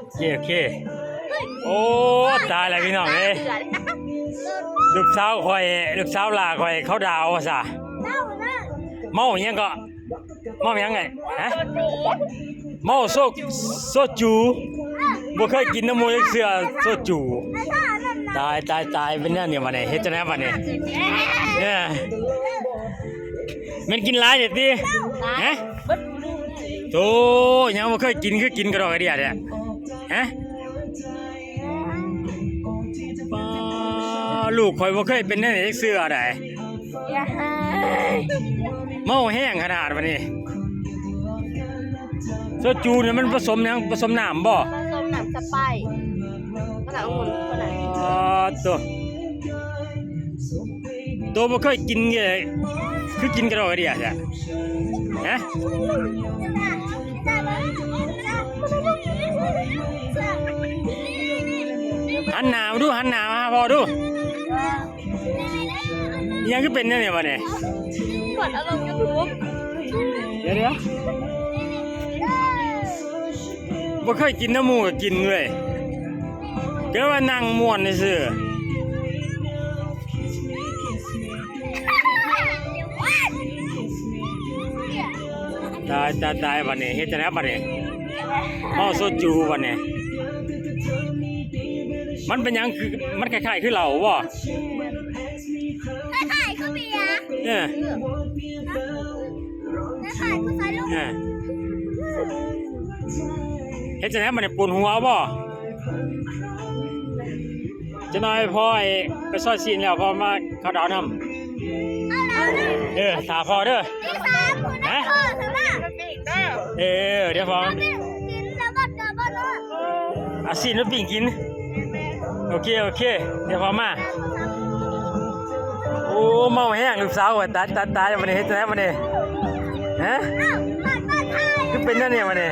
โอเคโอ้ตายแล้วพี่น้องเอ้ยลูกสาวข่อยลูกสาวหลาข่อยเขาดาวว่าซะเมาหยังก็เมาหยังไงฮะเมาโซจูบ่เคยกินน้ำมูกเสือโซจูตายเป็นแนวเนี่ยบัดนี้เฮ็ดจังได๋บัดนี้เนี่ยมันกินหลายเด้ติฮะโตยังบ่เคยกินคือกินกระดอกกระเดียดเนี่ยฮะลูกข่อยบ่เคยเป็นแนวนี้เสือได้เมาแห้งขนาดบัดนี้โซจูเนี่ยมันผสมหยังผสมน้ำบ่ผสมน้ำสไปร์ขนาดองุ่นขนาดตัวบ่เคยกินเลยคือกินกระดอกกระเดียดอ่ะฮะหันหน้ามาดูหันหน้ามาพอดูยังคือเป็นเนี่ยบัดนี้กดอารมณ์ YouTube เดี๋ยวบ่เคยกินน้ำหมูก็กินเลยเดี๋ยวว่านั่งม่วนซื่อตายบัดนี้เฮ็ดจังได๋บัดนี้เมาโซจูบัดนี้มันเป็นหยังคือมันคล้ายๆคือเหล้าบ่คล้ายๆคือเบียร์คล้ายๆคือสายลูกเฮ็ดจังได๋บัดนี้ปวดหัวบ่จะน้อยพ่อไปซอยซีนแล้วพอมาเข้าดาวนำถาพ่อเด้อที่3คุณนะพ่อถึงน่ะเดี๋ยวพอกินแล้วบัดกับบ่เนาะซีนแล้วปิ้งกินโอเคเดี๋ยวพอมาโอ้เมาแห้งลูกสาวตายบัดนี้เฮ็ดจังได๋บัดนี้ฮะคือเป็นนั่นเนี่ยบัดนี้